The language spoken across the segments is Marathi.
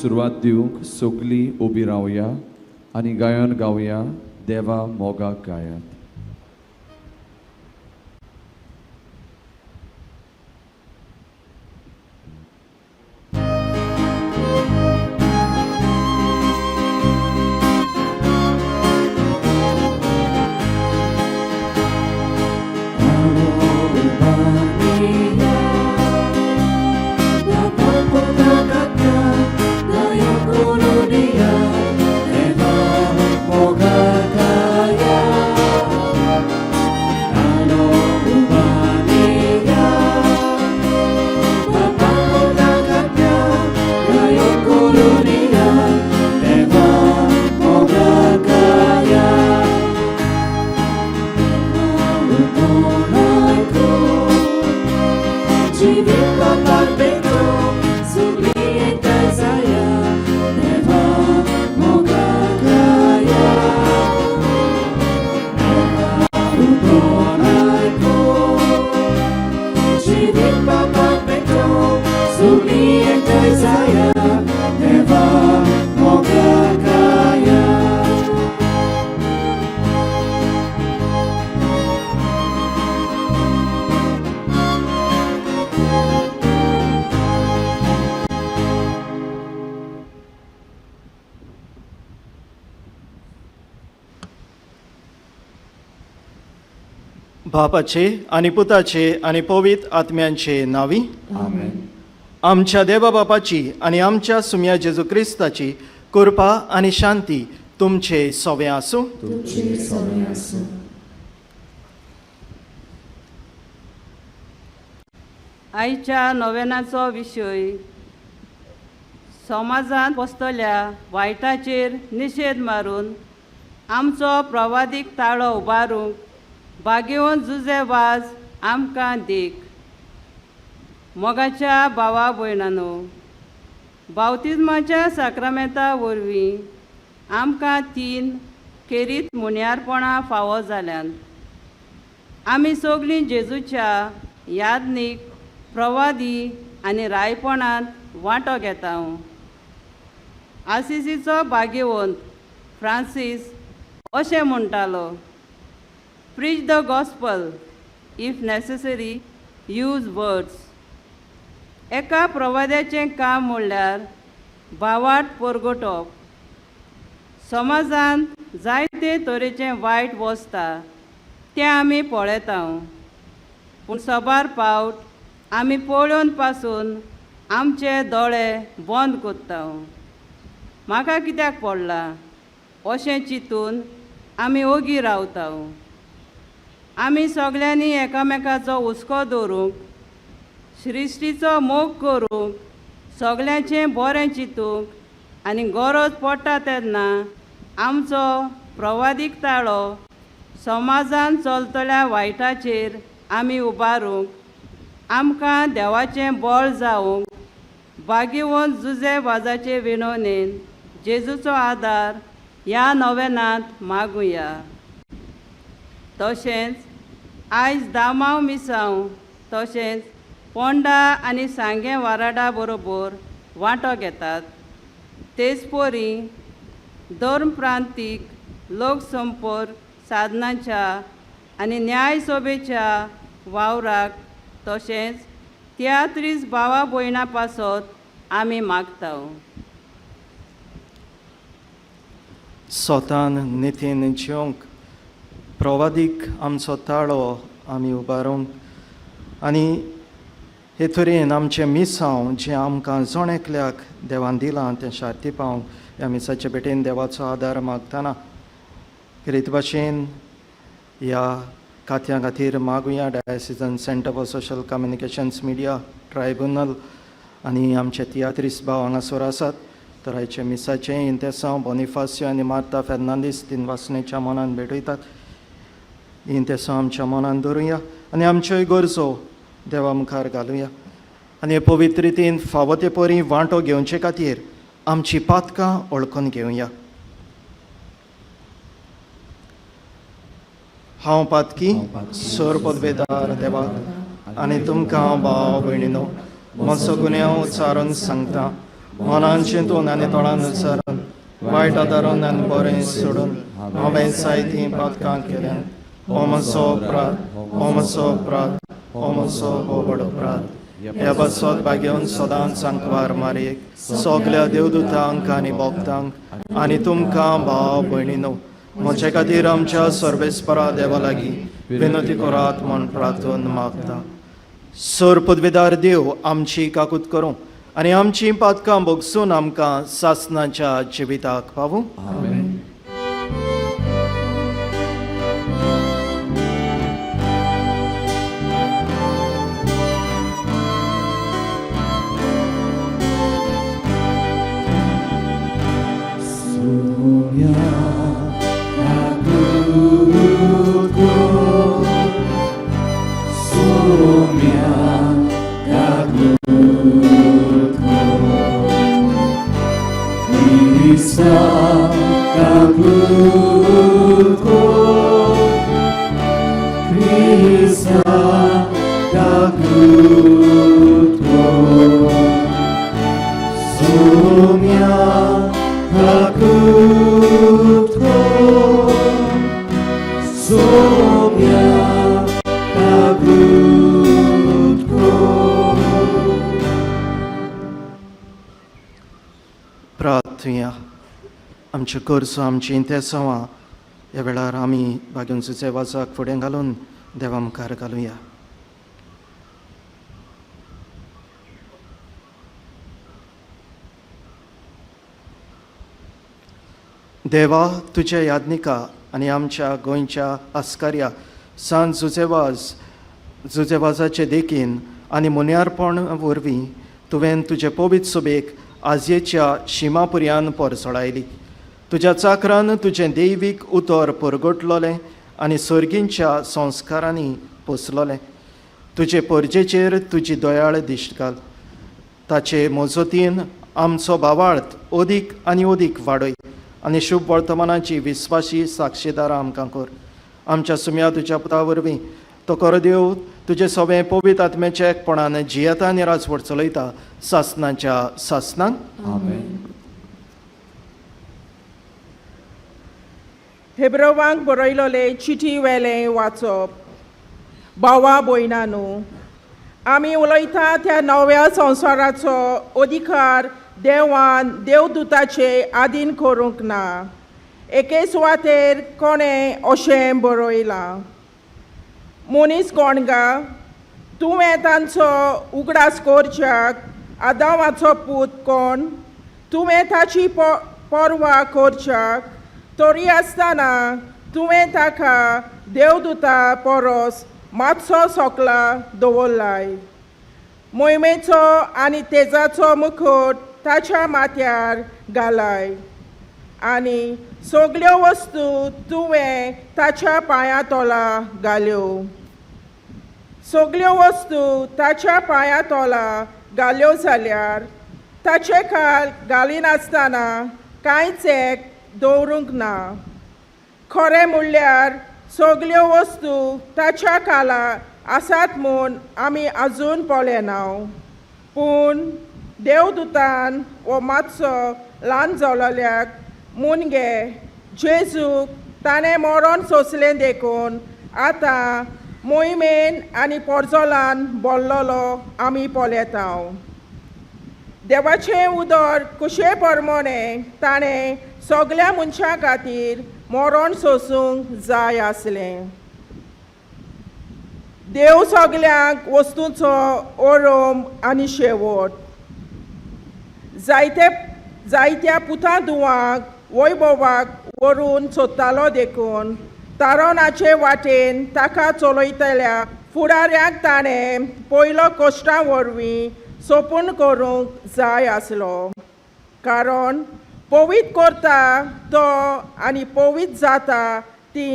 सुरवात दिवंक सगळीं उबी रावया आनी गायन गावया देवा मोगाक गायात. बापाचे आनी पुताचे आनी पवित्र आत्म्यांचे नावी. आमेन. आमच्या देवा बापाची आनी आमच्या सुम्या जेजू क्रिस्ताची कृपा आनी शांती तुमचे सोवे आसूं. आयच्या नोवेनाचो विशय समाजांत बसतल्या वायटाचेर निशेध मारून आमचो प्रवादीक ताळो उबारूंक बागेवन झुजे वाज आमकां देख. मोगाच्या भावा भयणांनो, बावतिजमाच्या साक्रामेंता वरवीं आमकां 3 खेरीत मुण्यारपणां फावो जाल्यात. आमी सगळीं जेजूच्या यादनीक प्रवादी आनी रायपणांत वांटो घेता. आसिसीचो भाग्यवंत फ्रांसीस अशें म्हणटालो, preach the gospel, if necessary use words. एका प्रवाद्याचें काम म्हणल्यार भावार्थ परगटप. समाजांत जायते तरेचें वायट वसता तें आमी पळयता, पूण सबार फावट आमी पळोवन पासून आमचे दोळे बंद करता. म्हाका कित्याक पडला अशें चिंतून आमी ओगी रावता. आमी सगळ्यांनी एकामेकाचो हुस्को दवरूंक, सृश्टीचो मोग करूंक, सगळ्यांचें बरें चिंतूंक आनी गरज पडटा तेन्ना आमचो प्रवादीक ताळो समाजांत चलतल्या वायटाचेर आमी उबारूंक, आमकां देवाचें बळ जावंक भाग्यवंत जुजे वाजाचे विणवणेन जेजूचो आदार ह्या नोवेनांत मागुया. तशेंच आयज दामांव मिसांव तशेंच पोंडा आनी सांगे वाराडा बरोबर वांटो घेतात. तेच परी धर्म प्रांतीक लोकसंपर्क साधनांच्या आनी न्याय सभेच्या वावराक तशेंच तियात्रीस भावा भयणां पासत आमी मागता. सोतान नितीन जेवंक प्रवादीक आमचो ताळो आमी उबारूंक आनी हे तरेन आमचें मिसांव जें आमकां जोण एकल्याक देवान दिलां तें शार्ती पावंक ह्या मिसाचे पेटेन देवाचो आदार मागतना रित भाशेन ह्या खात्या खातीर मागुया. Decision centre for social communications media tribunal आनी आमचे तियात्रीस भाव हांगासर आसात. तर आयचे मिसाचें इंतेसांव बोनिफासियो आनी मार्ता फेर्नांदीस दिनवासनेच्या मनान भेटयतात. इंतेसांव आमच्या मनान दवरुया आनी आमच्योय गरजो देवा मुखार घालुया आनी हे पवित्र रितीन फावो ते परी वांटो घेवचे खातीर आमची पातकां ओळखून घेवया. हांव पातकी सोर पदवेदार देवाक आनी तुमकां भाव भयणीनो म्हजो गुन्यांव उच्चारून सांगता. मनान चिंतून आनी तोंडान विचारून वायट आदारून आनी बरें सोडून हांवें जायतीं पातकां केल्यां हो म्हजो अपराध हो म्हजो अपराध हो म्हजो बोबड अपराध. ह्या बसत भाग्योन सदांच सांकवार मारयेक सगल्या देवदूतांक आनी भक्तांक आनी तुमकां भाव भयणीनो म्हजे खातीर आमच्या सर्वेस्परा देवा लागीं विनंती करात म्हूण प्रार्थून मागता. सर पदवीदार देव आमची काकूत करूं आनी आमची पातकां भोगसून आमकां सासणाच्या जिविताक पावूं. आमेन. प्रार्थुया. आमचे कर्स आमची इंतेसांवां ह्या वेळार आमी भाग्योंचे वाचाक फुडें घालून देवा मुखार घालुया. देवा तुज्या याज्ञिका आनी आमच्या गोंयच्या आस्कार्या सांत जुजेवाजाचे देखीन आनी मुन्यारपण वरवीं तुवें तुजे पवित्र सभेक आजयेच्या शिमापर्यान परसडायली. तुज्या चाकरान तुजें दैवीक उतर परगटलोलें आनी सर्गींच्या संस्कारांनी पोसलोलें. तुजे परजेचेर तुजी दयाळ दिश्ट घाल. ताचे मोजतीन आमचो भावार्थ ओदीक आनी ओदीक वाडय आनी शुभ वर्तमानाची विस्वासी साक्षीदारां आमकां कर. आमच्या सुम्या तुज्या पुता वरवीं तो करदेव तुजे सगळें पवित्र आत्म्याच्या एकपणान जियेता आनी राजवट चलयता सासणाच्या सासणान. आमेन. हेब्रोवांक बरयलोले चिठी वेलें वाचप. भावा भयणांनो, आमी उलयता त्या नव्या संवसाराचो अधिकार देवान देवदूताचे आधीन करूंक ना. एके सुवातेर कोणें अशें बरयलां, मनीस कोणगा तुवें तांचो उगडास करच्याक आदामाचो पूत कोण, तुवें ताची पर्वा करच्याक तरी आसतना तुवें ताका देवदूता परस मातसो सोकला दवरलाय. मोहिमेचो आनी तेजाचो मुकुट ताच्या माथ्यार घालाय आनी सगल्यो वस्तू तुवें ताच्या पांया तोला घाल्यो. सगल्यो वस्तू ताच्या पांया तोला घाल्यो जाल्यार ताचे खाल घालिनासतना कांयच एक दवरूंक ना. खरें म्हणल्यार सगल्यो वस्तू ताच्या खाला आसात म्हूण आमी आजून पळोवले ना. पूण देवदूतान हो मातसो ल्हान जालोल्याक मुनगे जेजूक ताणें मरण सोंसलें देखून आतां मोहिमेन आनी पोरजोलान बोल्लोलो आमी पळयता. देवाचें उदर कुशे प्रमाणें ताणें सगल्या मनशां खातीर मरण सोंसूंक जाय आसलें. देव सगल्यांक वस्तूंचो ओरोम आनी शेवट. जायत्या पुता धुवांक वैभवाक व्हरून सोदतालो देखून तारोनाचे वाटेन ताका चलयतल्या फुडाऱ्यांक ताणें पयलो कश्टां वरवीं सोपून करूंक जाय आसलो. कारण पवित्र करता तो आनी पवित्र जाता ती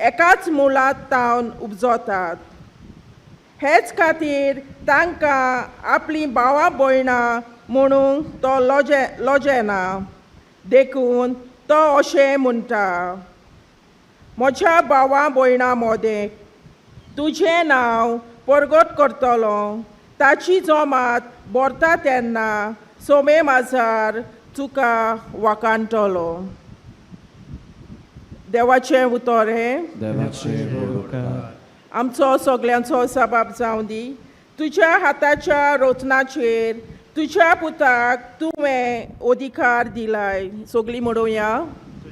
एकाच मुलांतावन उपजतात. हेच खातीर तांकां आपली भावां भयणां म्हणूंक तो लोजेना. देखून तो अशें म्हणटा, म्हज्या भावां भयणां मोदें तुजें नांव परगट करतलो. ताची जोमात भरता तेन्ना सोमे माजार तुका वाकांतलो. देवाचें उतर हें देवाचे उपकार. आमचो सगळ्यांचो सबाब जावं दी. तुज्या हाताच्या रोचनाचेर तुज्या पुताक तुवें अधिकार दिलाय. सगळीं म्हणुया.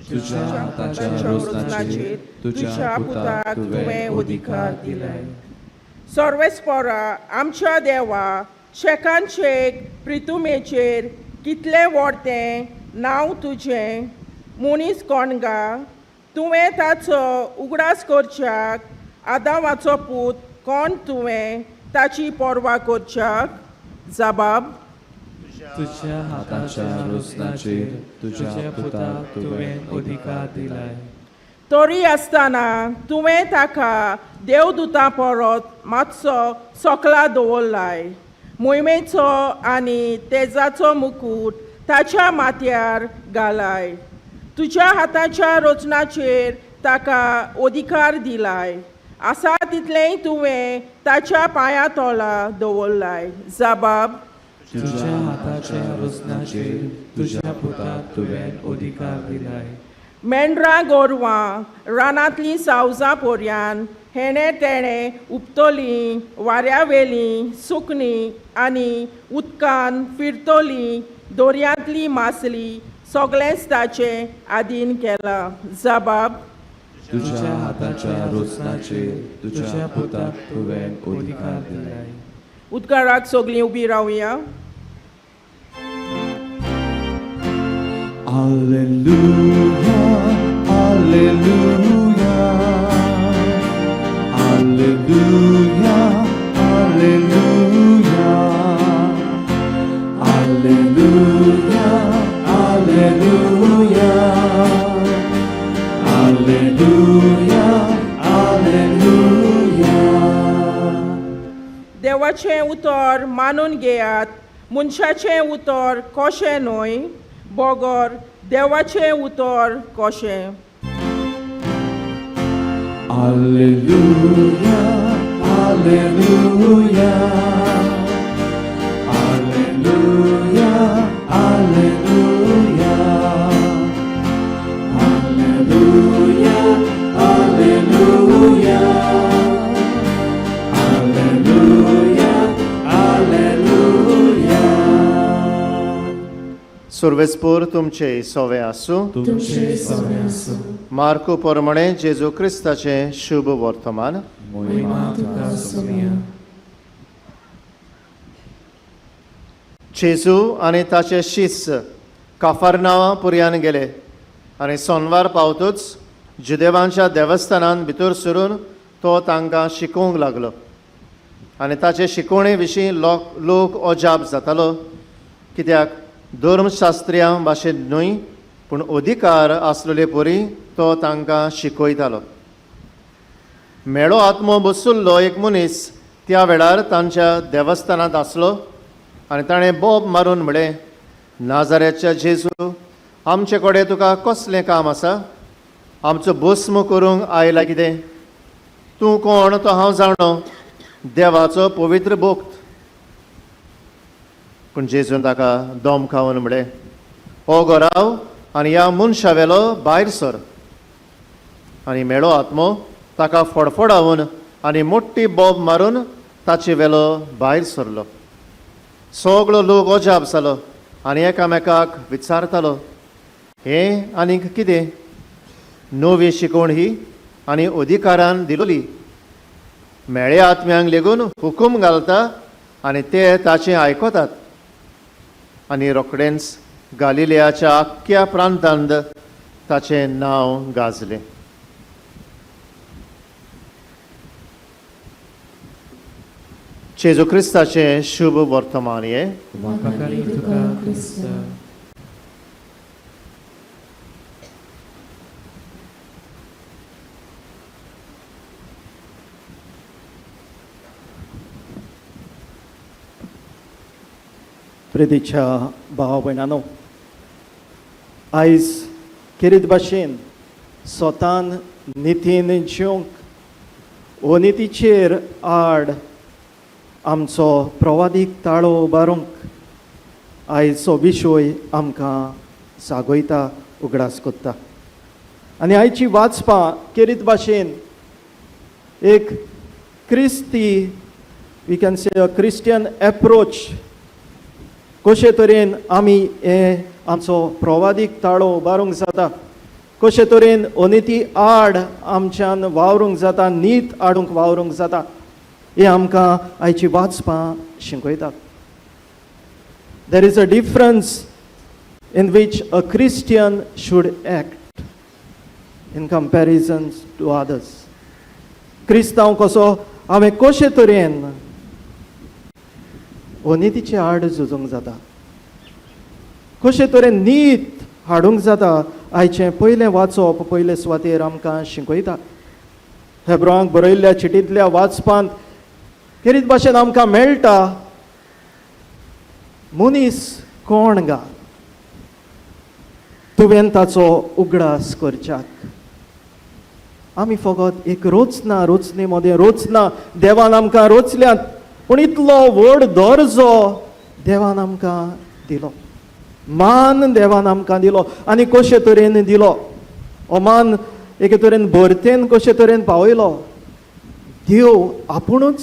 तुझ्या हाताच्या रोचनाचेर तुझ्या पुताक तुवें अधिकार दिलाय. सर्वेस्परा आमच्या देवा शेकांचेक प्रितुमेचेर कितलें व्हडतें नांव तुजें मनीस कोणगा. तुवें ताचो उगडास करच्याक आदामाचो पूत कोण तुवें ताची पर्वा करच्याक. जबाब. तुझ्या हाताच्या रोचनाचेर तुझ्या पुताक तुवें अधिकार दिलाय. तरी आसतना तुवें ताका देवदूतां परत मातसो सकला दवरलाय. मोहिमेचो आनी तेजाचो मुकूट ताच्या माथ्यार घालाय. तुज्या हाताच्या रोचनाचेर ताका अधिकार दिलाय. आसा तितलेंय तुवें ताच्या पांया तोला दवरलाय. जबाब. तुझ्या हाताच्या रोचनाचेर तुझ्या पुताक तुवें अधिकार दिलाय. मेंढरां गोरवां रानांतलीं सावजां पर्यान हेणे तेणे उपतलीं वाऱ्यावेलीं सुकणीं आनी उदकान फिरतलीं दर्यांतलीं मासलीं सगळेंच ताचें आधीन केलां. जबाब. तुझ्या हाताच्या रोचनाचेर तुझ्या पुताक तुवें अधिकार दिलाय. उदकाराक सगळीं उबी रावया. Hallelujah, hallelujah, hallelujah, hallelujah, hallelujah, hallelujah, hallelujah, hallelujah. देवाचें उतर मानून घेयात. मनशाचें उतर कशें न्हय बोगोर देवाचें उतर कशें. Hallelujah, hallelujah, hallelujah, hallelujah, hallelujah, hallelujah, hallelujah, hallelujah. सर्वेस्पोर तुमचे सोवे आसूं. तुमचे सवे आसूं. मार्को प्रमाणे जेजू क्रिस्ताचें शुभ वर्तमान. मोहिमा तुका सोमिया. जेजू आनी ताचे शिष्य काफारनावा पुर्यान गेले आनी सोनवार पावतूच जुदेवांच्या देवस्थानांत भितर सरून तो तांकां शिकोवंक लागलो. आनी ताचे शिकवणे विशीं लोक अजाप जातालो. कित्याक धर्मशास्त्रियां भाशेन न्हय पूण अधिकार आसलेले परी तो तांकां शिकयतालो. मेळो आत्मो बसुल्लो एक मनीस त्या वेळार तांच्या देवस्थानांत आसलो आनी ताणें बोब मारून म्हळें, नाजारेच्या जेजू, आमचे कडेन तुका कसलें काम आसा? आमचो भस्म करूंक आयला कितें? तूं कोण तो हांव जाणो, देवाचो पवित्र भोक्त. पूण जेजून ताका दोम खावन म्हळें, हो घोराव आनी ह्या मनशा वेलो भायर सर. आनी मेळो आत्मो ताका फडफडावन आनी मोठी बोब मारून ताचे वेलो भायर सरलो. सगळो लोक अजाप जालो आनी एकामेकाक विचारतालो, हें आनीक कितें? नवी शिकवण ही आनी अधिकारान दिलोली. मेळे आत्म्यांक लेगून हुकूम घालता आनी ते ताचें आयकतात. आनी रोखडेंच गालिलेयाच्या आख्ख्या प्रांतांत ताचें नांव गाजलें. जेजू क्रिस्ताचें शुभ वर्तमान हें. वखाणी तुका क्रिस्त. प्रितीच्या भाव भयणांनो, आयज किरीत भाशेन स्वतान नितीन जिवंक अनितीचेर आड आमचो प्रवादीक ताळो उबारूंक आयचो विशय आमकां जागयता, उगडास कोत्ता. आनी आयची वाचपां केरीत भाशेन एक क्रिस्ती, we can say a Christian approach, कशे तरेन आमी हे आमचो प्रवादीक ताळो उबारूंक जाता, कशे तरेन अनिती आड आमच्यान वावरूंक जाता, नीत आडूंक वावरूंक जाता, हे आमकां आयची वाचपां शिकयतात. There is a difference in which a Christian should act in comparison to others. क्रिस्तांव कसो हांवें कशे तरेन अनितीचे आड झुजूंक जाता, कशे तरेन नीत हाडूंक जाता, आयचें पयलें वाचप पयले सुवातेर आमकां शिकयता. हेब्रोंक बरयल्ल्या चिटींतल्या वाचपांत केरीत भाशेन आमकां मेळटा मनीस कोण गा, तुवें ताचो उगडास करच्याक. आमी फकत एक रोचने मदें रोचना देवान आमकां रोचल्यात, पूण इतलो व्हड दर्जो देवान आमकां दिलो, मान देवान आमकां दिलो. आनी कशे तरेन दिलो हो मान, एके तरेन भरतेन कशे तरेन पावयलो. देव आपुणूच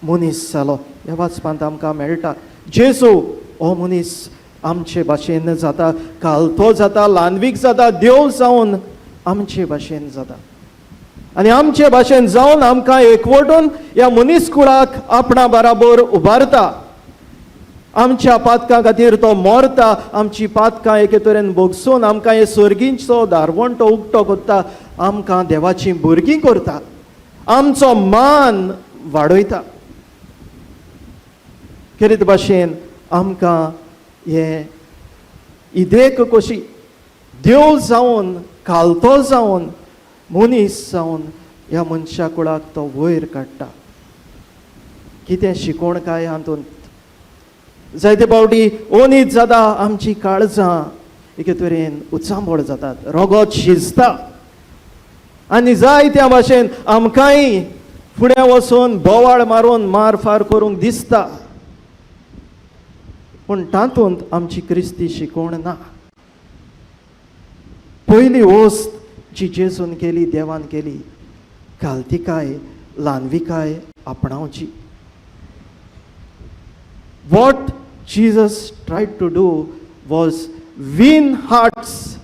मनीस जालो, ह्या वाचपांत आमकां मेळटा. जेजू हो मनीस आमचे भाशेन जाता, कालतो जाता, ल्हानवीक जाता, देव जावन आमचे भाशेन जाता. आनी आमचे भाशेन जावन आमकां एकवटून ह्या मनीस कुळाक आपणा बराबर उबारता. आमच्या पातकां खातीर तो मरता, आमची पातकां एके तरेन भोगसून आमकां हे सर्गीचो धारवंटो उक्तो कोत्ता, आमकां देवाची भुरगीं करता, आमचो मान वाडयता. केरीत भाशेन आमकां हे इदेक कशी देव जावन, कालतो जावन, मनीस जावन ह्या मनशा कुळाक तो वयर काडटा. कितें शिकोवण काय हातूंत जायते फावटी अनीत जाता, आमची काळजां एके तरेन उचांबळ जातात, रगत शिजता, आनी जायत्या भाशेन आमकांय फुडें वचून बोवाळ मारून मारफार करूंक दिसता. पूण तातूंत आमची क्रिस्ती शिकोवण ना. पयली वस्त जी जेजून केली, देवान केली, घालतिकाय, ल्हानविकाय आपणावची. What Jesus tried to do was win hearts,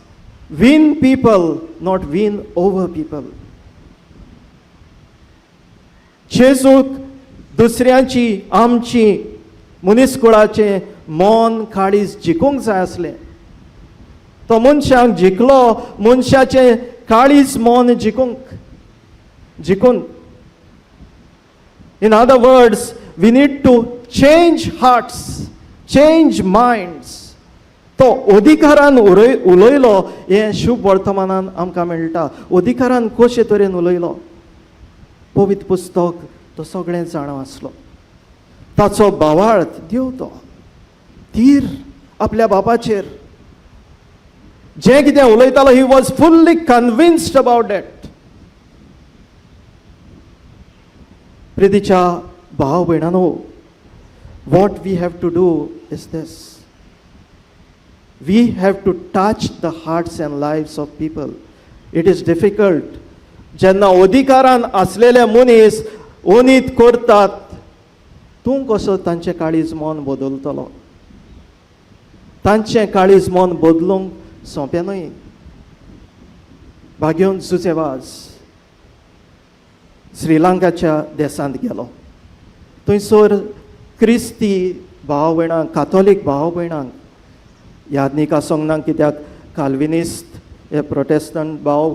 win people, not win over people. जेजूक दुसऱ्यांची, आमची, मनीसकुळाचे मन काळीज जिखूंक जाय आसलें. तो मनशाक जिखलो, मनशाचे काळीज मन जिखून. In other words, we need to change hearts, change minds. तो अधिकारान उलयलो हे शुभ वर्तमानान आमकां मेळटा. अधिकारान कशे तरेन उलयलो, पवित्र पुस्तक तो सगळें जाणा आसलो. ताचो भावार्थ देव तो तीर आपल्या बापाचेर जे कितें उलयतालो, he was fully convinced about that. प्रितीच्या भाव भयणांनो, what we have to do is this. We have to touch the hearts and lives of people. It is difficult. जेन्ना अधिकारान आसलेले मनीस अनीत करतात, तूं कसो तांचें काळीज मन बदलतलो. तांचें काळीज मन बदलूंक सोंपें न्हय. भाग्योन सुसेवाज श्रीलंकाच्या देशांत गेलो. थंयसर क्रिस्ती भाव भयणांक, कातोलीक भाव भयणांक यादनीक आसूंक ना, कित्याक काल्विनिस्ट हे प्रोटेस्टंट भाव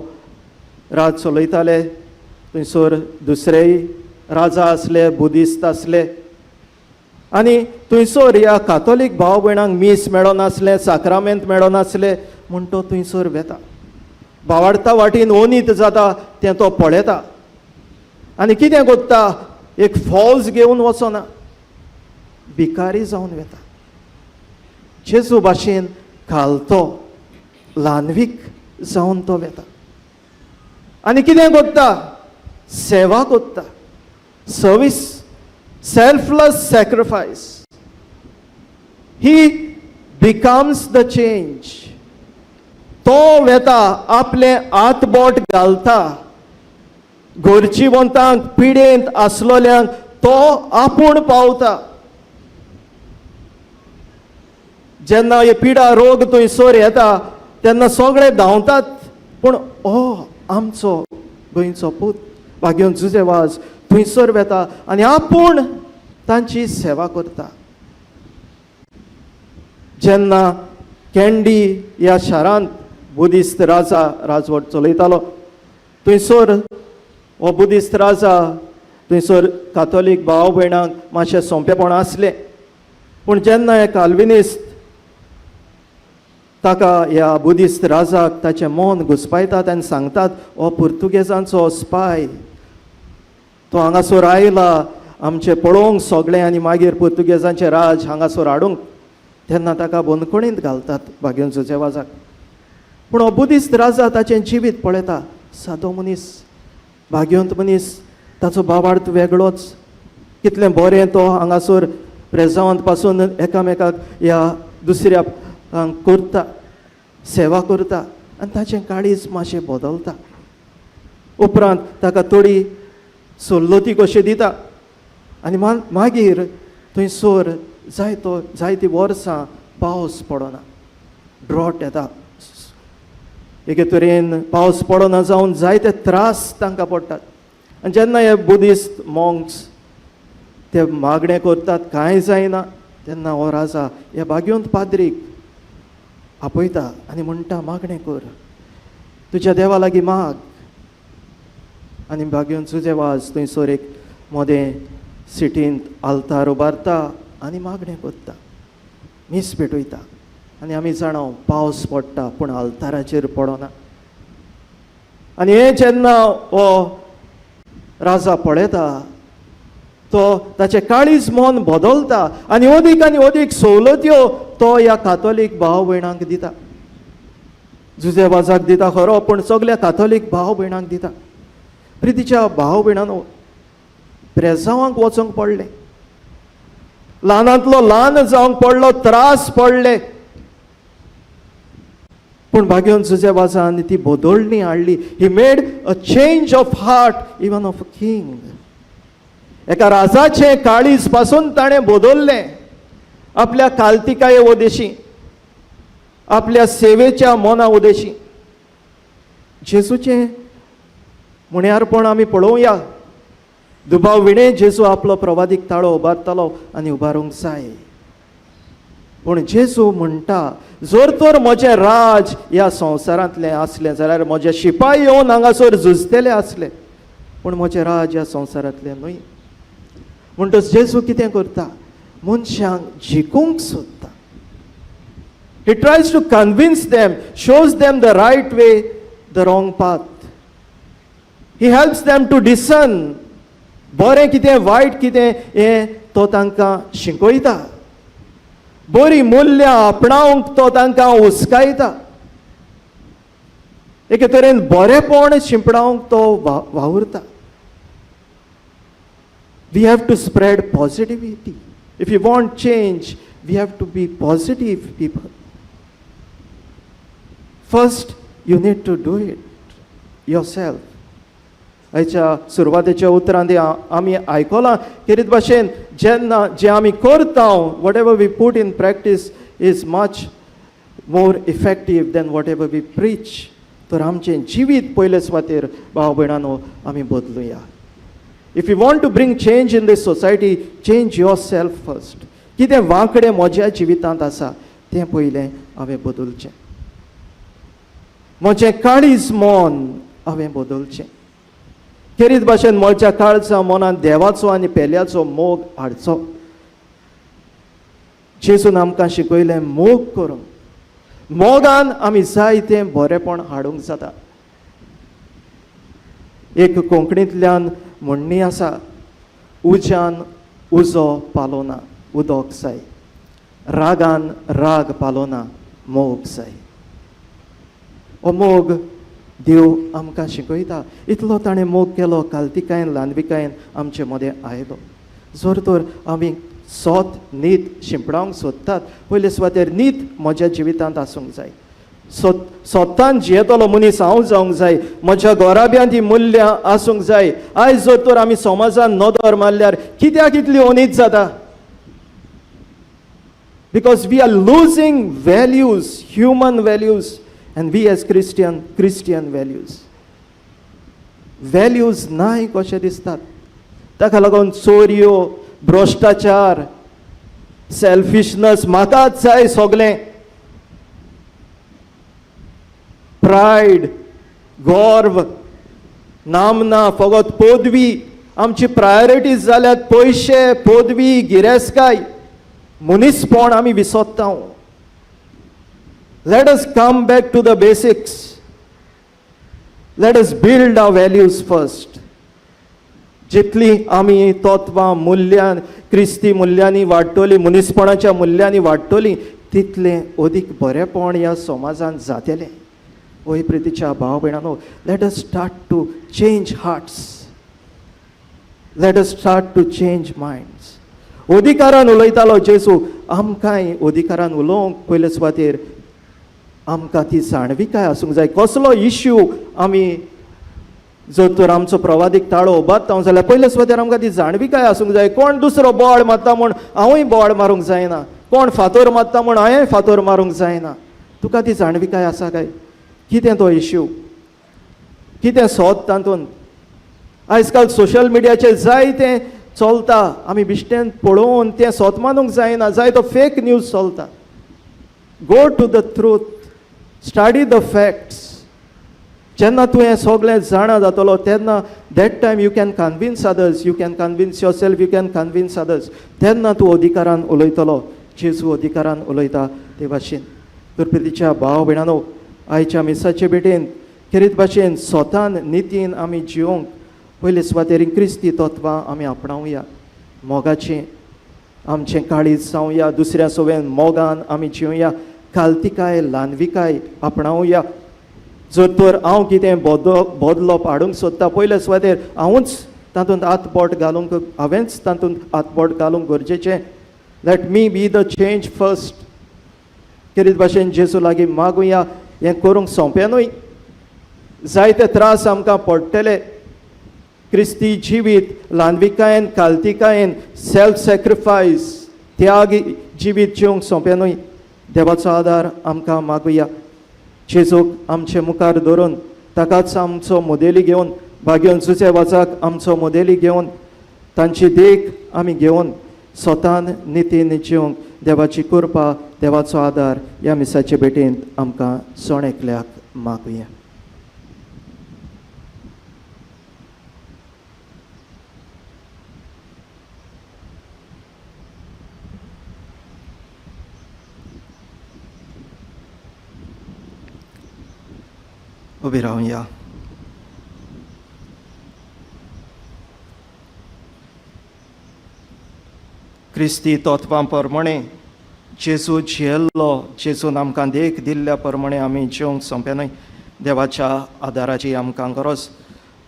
राज चलयताले. थंयसर दुसरेय राजा आसले, बुद्धिस्ट आसले, आनी थंयसर ह्या कातोलीक भाव भयणांक मीस मेळो नासलें, साक्रामेंत मेळो नासलें म्हूण तो थंयसर वेता. भावार्था वाटेन अनीत जाता तें तो पळयता. आनी कितें कोत्ता, एक फॉल्स घेवन वचना, भिकारी जावन वेता. जेजू भाशेन घालतो, ल्हानवीक जावन तो वेता. आनी कितें कोत्ता, सेवा कोत्ता, service, selfless sacrifice. He becomes the change. तो वेता आपले हातबोट घालता गोरजीवंतांक पिडेंत आसलोल्यांक तो आपूण पावता. जेन्ना हे पिडा रोग थंयसर येता तेन्ना सगळे धांवतात, पूण हो आमचो गोंयचो पूत भाग्योन जुजेवाज थंयसर वेता आनी आपूण तांची सेवा करता. जेन्ना कॅन्डी ह्या शारांत बुद्धिस्ट राजा राजवट चलयतालो, थंयसर हो बुद्धिस्ट राजा थंयसर कातोलीक भाव भयणांक मातशें सोंपेपण आसलें. पूण जेन्ना हे काल्विनिस्ट ताका ह्या बुद्धिस्ट राजाक ताचें मन घुस्पायतात आनी सांगतात हो पुर्तुगेजांचो स्पाय, तो हांगासर आयला आमचें पळोवंक सगळें आनी मागीर पुर्तुगेजांचें राज हांगासर हाडूंक, तेन्ना ताका बंदखणींत घालतात भाग्योन जुजेवाजाक. पूण हो बुद्धिस्ट राजा ताचें जिवीत पळयता, सादो मनीस, भाग्यवंत मनीस, ताचो भावार्थ वेगळोच. कितलें बरें तो हांगासर प्रेजावंत पासून एकामेकाक ह्या दुसऱ्या करता, सेवा करता आनी ताचें काळीज मातशें बदलता. उपरांत ताका थोडी सवलती कश्यो दिता आनी मागीर थंयसर जायतीं वर्सां पावस पडना, ड्रॉट येता. एके तरेन पावस पडना जावन जायते त्रास तांकां पडटात. आनी जेन्ना हे बुद्धिस्ट मॉंक्स ते मागणें करतात कांय जायना, तेन्ना हो राजा ह्या भाग्यवंत पाद्रीक आपयता आनी म्हणटा मागणें कर, तुज्या देवा लागीं माग. आनी भाग्यवंत जुजेवाज थंयसर एक मोदें सिटींत आल्तार उबारता आनी मागणें करता, मीस पेटयता. आनी आमी जाणा पावस पडटा पूण आल्ताराचेर पडना. आनी हे जेन्ना हो राजा पळयता तो ताचें काळीज मन बदलता आनी अदीक सवलत्यो तो ह्या कातोलीक भाव भयणांक दिता. जुजेवाजाक दिता खरो, पूण सगळ्या कातोलीक भाव भयणांक दिता. प्रितीच्या भाव भयणांनो, प्रेजावांक वचोंक पडलें, ल्हानांतलो ल्हान जावंक पडलो, त्रास पडले, पूण भाग्यवंत जुजेवाजान ती बदलणी हाडली. He made a change of heart even of a king. एका राजाचे काळीज पासून ताणें बदललें. आपल्या काल्तिकाये उदेशी, आपल्या सेवेच्या मना उदेशी. जेजूचें म्हण्यारपण आमी पळोवया. दुबाव विणे जेजू आपलो प्रवादीक ताळो उबारतालो आनी उबारूंक जाय. पूण जेजू म्हणटा, जर तर म्हजें राज ह्या संवसारांतलें आसलें जाल्यार म्हजे शिपाई येवन हांगासर झुजतेले आसले, पूण म्हजें राज ह्या संवसारांतलें न्हय. म्हणटच जेजू कितें करता, मनशांक जिखूंक सोदता. He tries to convince them, shows them the right way, the wrong path. He helps them to डिसन. बरें कितें वायट कितें हें तो तांकां शिकयता. बरी मूल्यां आपणावंक तो तांकां हुस्कायता. एके तरेन बरेपण शिंपडावंक तो वावुरता. We have to spread positivity. If you want change, we have to be positive people. First, you need to do it yourself. आयच्या सुरवातेच्या उतरांत आमी आयकलां कितें भाशेन जेन्ना जे आमी करता, whatever we put in practice is much more effective than whatever we preach. तर आमचें जिवीत पयले सुवातेर भाव भयणांनो आमी बदलुया. If you want to bring change in this society, change yourself first. कितें वांकडें म्हज्या जिवितांत आसा तें पयलें हांवें बदलचें. म्हजें काळीज मन हांवें बदलचें. खेरीत भाशेन म्हज्या काळजा मनांत देवाचो आनी पेल्याचो मोग हाडचो. जेजून आमकां शिकयलें मोग करूंक. मोगान आमी जायतें बरेंपण हाडूंक जाता. एक कोंकणींतल्यान म्हणणी आसा, उज्यान उजो पालोना उदोक जाय, रागान राग पालोना मोग जाय. हो मोग देव आमकां शिकयता. इतलो ताणें मोग केलो, काल्तिकायेन ल्हानविकायेन आमचे मदें आयलो. जर तर आमी सोत न्हीद शिंपडावंक सोदतात पयले सुवातेर न्हीद म्हज्या जिवितांत आसूंक जाय. सोतान जियेतलो मनीस हांव जावंक जाय. म्हज्या घोराब्यांत ही मुल्यां आसूंक जाय. आयज जर तर आमी समाजान नदर मारल्यार कित्याक इतली उणीद जाता? Because we are losing values, human values, and we as Christian values. Values नाय कशें दिसतात. ताका लागून चोरयो, भ्रश्टाचार, सेल्फिशनस म्हाकाच जाय सगळें. प्रायड, गर्व, नामना, फकत पदवी. आमची प्रायोरिटीज जाल्यात पयशे, पदवी, गिरेस्काय. मनीसपण आमी विसरता. Let us come back to the basics. Let us build our values first. जितली आमी तत्वां, मुल्यां, क्रिस्ती मुल्यांनी वाडटली, मनीसपणाच्या मुल्यांनी वाडटली, तितलें अदीक बरेपण ह्या समाजान जातलें. ओय प्रितीच्या भाव भयणांनो, let us start to change hearts. Let us start to change minds. अधिकारान उलयतालो जेजू, आमकांय अधिकारान उलोवंक पयले सुवातेर आमकां ती जाणविकाय आसूंक जाय. कसलो इश्यू आमी जर तर आमचो प्रवादीक ताळो उबारता जाल्यार पयले सुवातेर आमकां ती जाणविकाय आसूंक जाय. कोण दुसरो बोवाळ मारता म्हूण हांवूय बोवाळ मारूंक जायना. कोण फातोर मारता म्हूण हांवेंय फातोर मारूंक जायना. तुका ती जाणविकाय आसा काय? कितें तो इश्यू? कितें सोद तातूंत? आयज काल सोशल मिडियाचेर जायतें चलता. आमी बिश्टेन पळोवन तें सोत मानूंक जायना. जाय तो फेक न्यूज चलता. Go to the truth. Study the facts. जेन्ना तूं हें सगळें जाणा जातलो तेन्ना that time you can convince others. You can convince yourself. You can convince others. तेन्ना तूं अधिकारान उलयतलो. जेजू अधिकारान उलयता ते भाशेन. तर प्रितीच्या भाव भयणांनो, आयच्या मिसाचे भेटेन खेरीत भाशेन स्वतान नितीन आमी जिवंक पयले सुवातेर क्रिस्ती तत्वां आमी आपणावया. मोगाचें आमचें काळीज जावया. दुसऱ्या सोवेन मोगान आमी जिवया. खालतिकाय, ल्हानविकाय आपणावया. जर तर हांव कितें बदलोप हाडूंक सोदता पयले सुवातेर हांवूच तातूंत हातबोट घालूंक, हांवेंच तातूंत हातबोट घालूंक गरजेचें. Let me be the change first. खेरीत भाशेन जेजू लागीं मागुया. हें करूंक सोंपेंनूय. जायते त्रास आमकां पडटले. क्रिस्ती जिवीत ल्हानविकायेन, खालतिकायेन, सेल्फ सॅक्रिफायस, त्याग जिवीत जिवंक सोंपेंनूय. देवाचो आदार आमकां मागुया. जेजूक आमचे मुखार धरून ताकाच आमचो मोदेली घेवन, भाग्योन सुचे वाचाक आमचो मोदेली घेवन, तांची देख आमी घेवन स्वतान नितीन जिवंक देवाची कृपा, देवाचो आदार ह्या मिसाचे भेटेंत आमकां सोण एकल्याक मागुया. उबी रावया. क्रिस्ती तत्वां प्रमाणे जेजू जियेल्लो, जेजून आमकां देख दिल्ल्या प्रमाणे आमी जिवंक सोंपेनूय देवाच्या आदाराची आमकां गरज.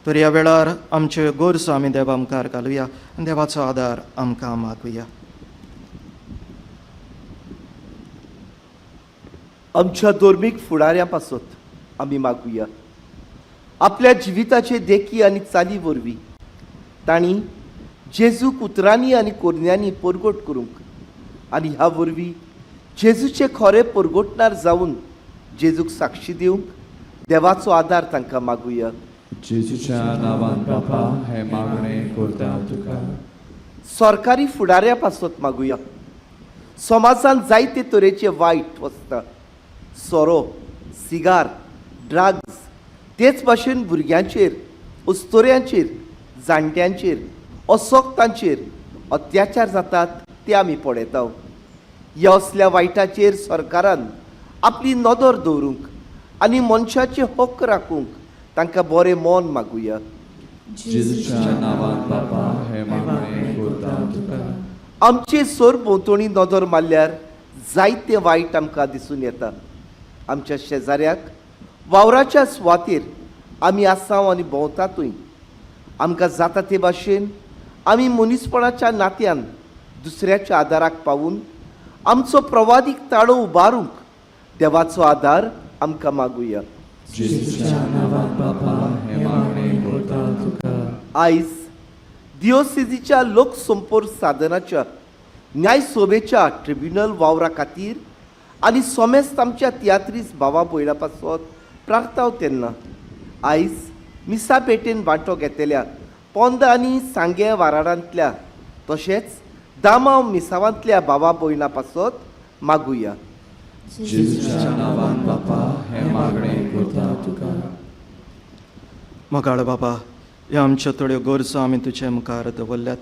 तर ह्या वेळार आमच्यो गरजो आमी देवा मुखार घालुया आनी देवाचो आदार आमकां मागुया. आमच्या धर्मीक फुडाऱ्यां पासत आमी मागुया. आपल्या जिविताचे देखी आनी चाली वरवीं तांणी जेजूक उतरांनी आनी कोरण्यांनी परगट करूंक आनी ह्या वरवीं जेजूचे खरे परगटणार जावन जेजूक साक्षी दिवंक देवाचो आदार तांकां मागुया. जेजूच्या नांवान बापा हे मागणें करता तुका. सरकारी फुडाऱ्या पासत मागुया. समाजान जायते तरेचे वायट वस्ता, सोरो, सिगार, ड्रग्स, तेच भाशेन भुरग्यांचेर, उस्तोऱ्यांचेर, जाणट्यांचेर, अशोक्तांचेर अत्याचार जातात ते आमी पळयता. ह्या असल्या वायटाचेर सरकारान आपली नदर दवरूंक आनी मनशाचे हक्क राखूंक तांकां बरें मन मागुया. जेजूच्या नांवान बापा हे मागणें करता तुका. आमचे सोर भोंवतणी नदर मारल्यार जायते वायट आमकां दिसून येता. आमच्या शेजाऱ्याक वावराच्या सुवातेर आमी आसाव आनी भोंवतातूय. आमकां जाता ते भाशेन आमी मनीसपणाच्या नात्यान दुसऱ्याच्या आदाराक पावून आमचो प्रवादीक ताळो उबारूंक देवाचो आदार आमकां मागुया. जेजूच्या नांवान बापा हे मागणे करता तुका. आयज दिओसिजीच्या लोकसंपोर साधनाच्या न्यायसोबेच्या ट्रिब्युनल वावरा खातीर आनी सोमेस्त आमच्या तियात्रीस भावा भयणां पासत प्रागताव तेन्ना आयज मिसा पेटेन वांटो घेतल्या पोंद आनी सांगे वाराडांतल्या तशेंच दामाव मिसावांतल्या भावा भयणां पासत मागुया. जेजूच्या नांवान बापा हे मागणे करता तुका. मोगाळ बाबा, ह्या आमच्यो थोड्यो गरजो आमी तुजे मुखार दवरल्यात.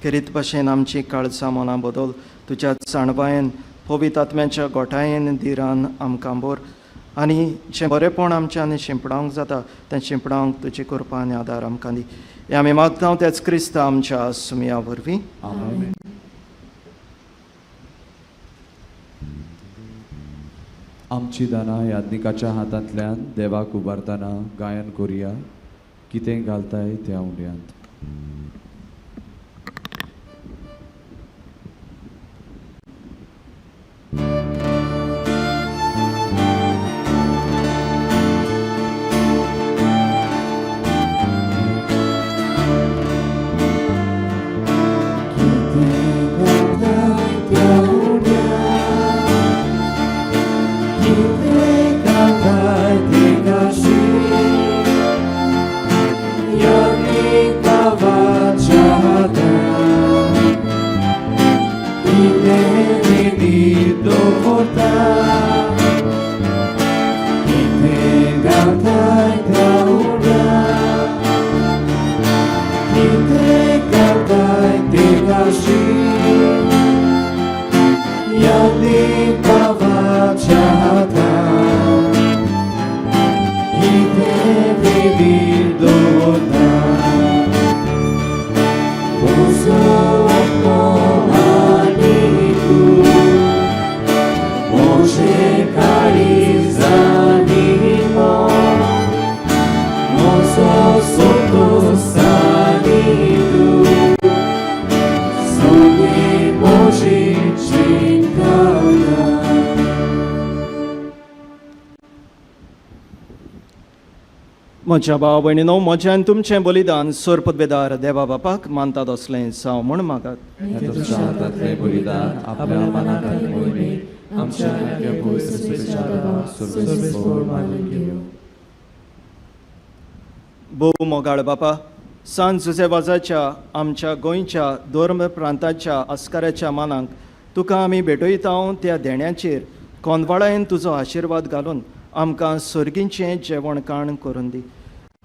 खेरीत भाशेन आमची काळजां मनां बदल तुज्या जाणवायेन पवित्र आत्म्याच्या गोठायेन धिरान आमकां बोर आनी जें बरेंपण आमच्यान शिंपडावंक जाता तें शिंपडावंक तुजी कृपा आनी आदार आमकां दी. हें आमी मागता तेच क्रिस्त आमच्या सुमया वरवीं. आमेन. आमची दानां याज्ञिकाच्या हातांतल्यान देवाक उबारतना गायन करुया. कितें घालताय त्या उंडयांत. म्हज्या भाव भयणीनो, म्हज्यान तुमचें बलिदान सोर पदवेदार देवा बापाक मानतात असलें जावं म्हूण मागात. तुमच्या हातांतलें बलिदान आपल्या मनांत आनी मोहिमेक आमच्या नाट्य पवित्र सृश्टीच्या देवा सर्वेस्पोर मानून घेवं. भोव मोगाळ बापा, सांत जुझेवाजाच्या आमच्या गोंयच्या धर्म प्रांताच्या आस्काराच्या मानांक तुका आमी भेटयता त्या देण्याचेर कोंदवाळायेन तुजो आशिर्वाद घालून आमकां सर्गीचें जेवण खाण करून दी.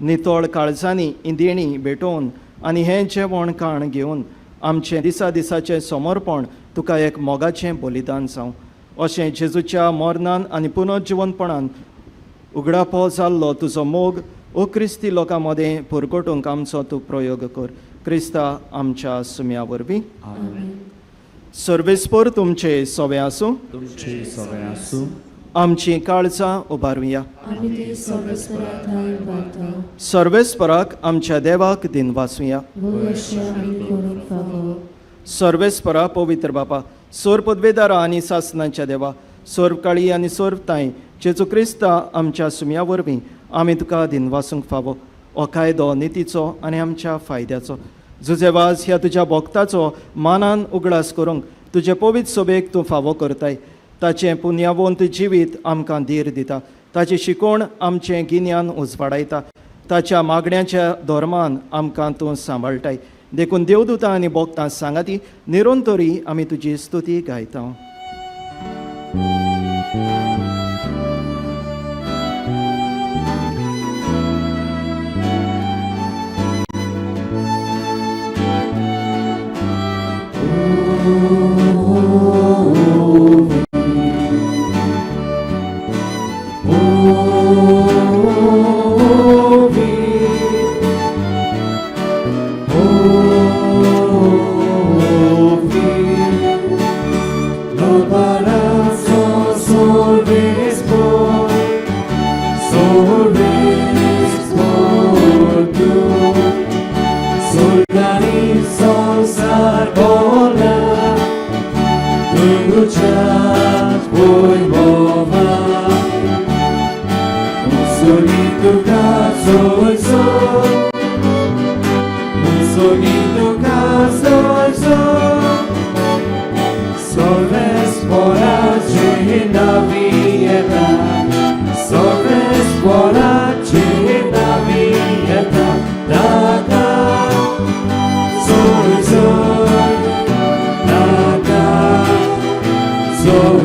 नितळ काळजांनी ही देणी भेटोवन आनी हें जेवण खाण घेवन आमचें दिसा दिसाचें समर्पण तुका एक मोगाचें बलिदान जावं. अशें जेजूच्या मरणान आनी पुनर्जिवनपणान उगडापो जाल्लो तुजो मोग ओ क्रिस्ती लोकां मदें पुरगटूंक आमचो तूं प्रयोग कर. क्रिस्ता आमच्या सुम्या वरवीं. सर्वेस्पर तुमचे सोवे आसूं. तुमची सवय आसूं. आमची काळजां उबारुया. सर्वेस्पराक आमच्या देवाक दिनवासुया. सर्वेस्परा पवित्र बापा, सोर पदवेदारा आनी सासनाच्या देवा, सोर काळी आनी सोर ताई जेजू क्रिस्ता आमच्या सुम्या वरवीं आमी तुका दिनवासूंक फावो. हो कायदो नितीचो आनी आमच्या फायद्याचो. जुजेवाज ह्या तुज्या भक्ताचो मानान उगडास करूंक तुजे पवित्र सोबेक तूं फावो करताय. ताचें पुण्यवंत जिवीत आमकां धीर दिता. ताची शिकोवण आमचें गिन्यान उजवाडायता. ताच्या मागण्याच्या धर्मान आमकां तूं सांबाळटाय. देखून देवदूतां आनी भक्तां सांगाती निरंतरी आमी तुजी स्तुती गायता. No para Usoni tuka so Usoni tuka so Solves poracie na wieta Solves poracie na wieta Taka Sol Taka Sol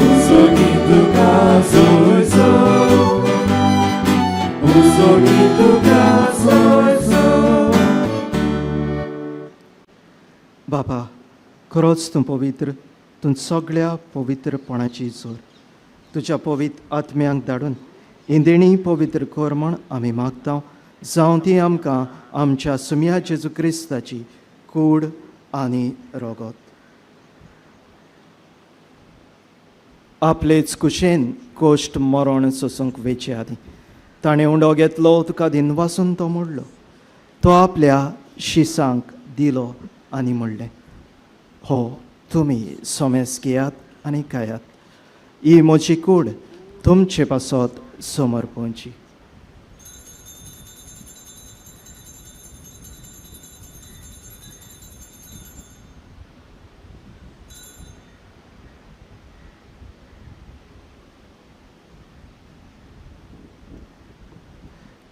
Usoni tuka so Usoni tuka so बाबा खरोच तूं पवित्र तूं सगळ्या पवित्रपणाची जोर तुज्या पवित्र आत्म्यांक धाडून इंदेणी पवित्र कर म्हण आमी मागता जावं ती आमकां आमच्या सुम्या जेजू क्रिस्ताची कूड आनी रोगत आपलेच कुशेन कोश्ट मरण सोसूंक वेचे आदी ताणें उंडो घेतलो तुका दिनवासून तो मोडलो तो आपल्या शिसांक दिलो आनी म्हणलें हो तुमी सोमेस घेयात आनी खायात ही म्हजी कूड तुमचे पासत समर्पणची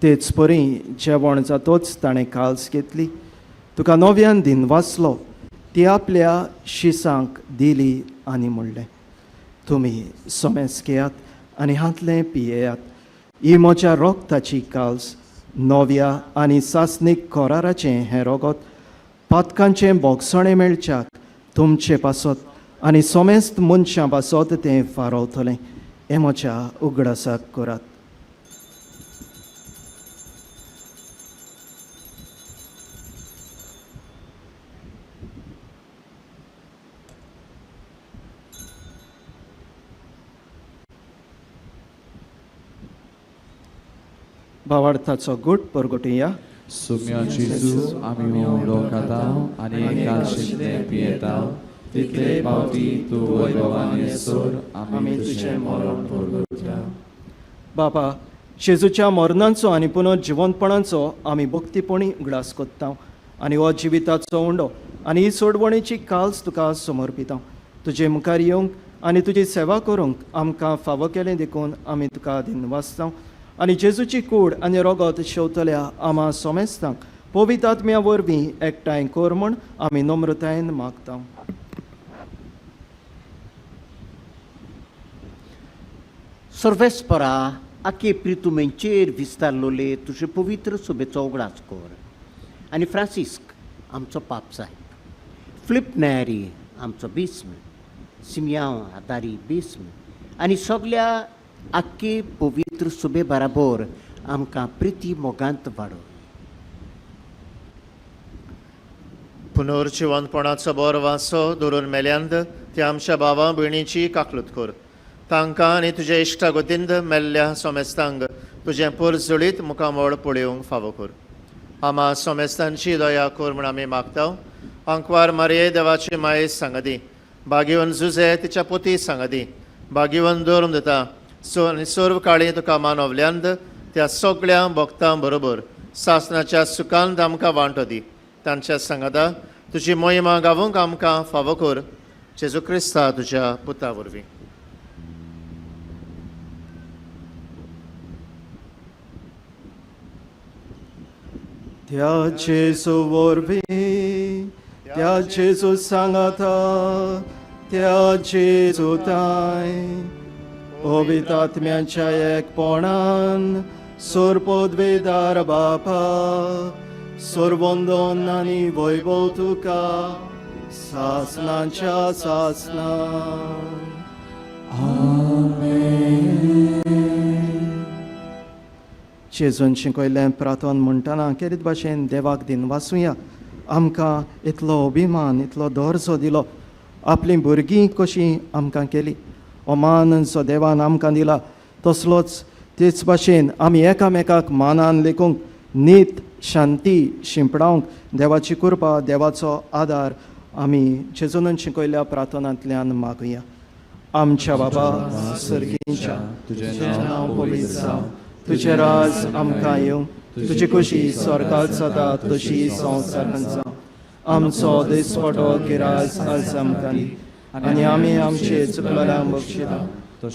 तेच परी जेवण जातोच ताणें काल्स घेतली तुका नव्यान दिन वाचलो ती आपल्या शिसांक दिली आनी म्हणलें तुमी सोमेस घेयात आनी हातलें पियेयात ही म्हज्या रोगताची काल्स नव्या आनी सासनीक कोराराचें हें रोगत पातकांचें बोगसणें मेळच्याक तुमचे पासत आनी सोमेस्त मनशां पासत तें फारोवतलें हें म्हज्या उगडासाक करात भावार्थाचो गूट परगटुया सुम्या जेजू आमी उंडो खाताव आनी कालशितलें पियेताव तितले पावटी तूं वैभवान येसोर आमी तुजें मरण परगटया बाबा जेजूच्या मरणांचो आनी पुनर्जिवंतपणांचो आमी भक्तीपणी उगडास कोत्ता आनी हो जिविताचो उंडो आनी ही सोडवणेची काल्स तुका समर्पिता तुजे मुखार येवंक आनी तुजी सेवा करूंक आमकां फावो केलें देखून आमी तुका दिनवासता आनी जेजूची कूड आनी रोगत शेवतल्या आमा सोमेस्तांक पवित्र आत्म्या वरवीं एकठांय कर म्हूण आमी नम्रतायेन मागता सर्वेस्परा आखे प्रितुमेंचेर विस्तारलोले तुजे पवित्र सुबेचो उगडास कर आनी फ्रांसिस्क आमचो पाप साहेब फिलिप नॅरी आमचो बिस्म सिमियांव आदारी बिस्म आनी सगळ्या आख्खे पवित्र सुबे बराबर आमकां प्रिती मोगांत वाडो पुनर्जिवंतपणाचो बोर वासो धरून मेल्यांत त्या आमच्या भावा भयणीची काकलूत कर तांकां आनी तुज्या इश्टागोतींत मेल्ल्या सोमेस्तांक तुजें परजळीत मुखामोळ पळोवंक फावो कर आमा सोमेस्तांची दया कर म्हूण आमी मागता अंकवार मारये देवाची माये सांगदी भाग्यवन जुजे तिच्या पोती सांगदी भाग्यवन दवरून दिता आनी सर्व काळी तुका मानवल्यांत त्या सगळ्या भक्तां बरोबर सासणाच्या सुखांत आमकां वांटो दी तांच्या सांगाता तुजी मोहिमा गावूंक आमकां फावो कर जेजू क्रिस्ता तुज्या पुता वरवीं त्या जेजू वरवीं त्या जेजू सांगाता त्या जेजू ताय पवित्र आत्म्याच्या एकपणान सोरपोद्वेदार बापा सोरवंदन आनी वैभव तुका सासनाच्या सासना जेजून शिकयल्लें प्रार्थन म्हणटना केरीत भाशेन देवाक दिन वाचुया आमकां इतलो अभिमान इतलो दर्जो दिलो आपलीं भुरगीं कशीं आमकां केली हो मान जो देवान आमकां दिला तसलोच तेच भाशेन आमी एकामेकाक मानान लेखूंक नीत शांती शिंपडावंक देवाची कृपा देवाचो आदार आमी जेजून शिकयल्ल्या प्रार्थनांतल्यान मागुया आमच्या बाबा सर्गींच्या तुझें नांव पवित्र जावं, तुझें राज आमकां येवं, तुजी खुशी स्वर्गांत जाता तशी संवसारांत जावं. आमचो दिसपटो गिरायज आज आमकां दी, आनी आमी आमचे चुकलेल्यांक बक्षिता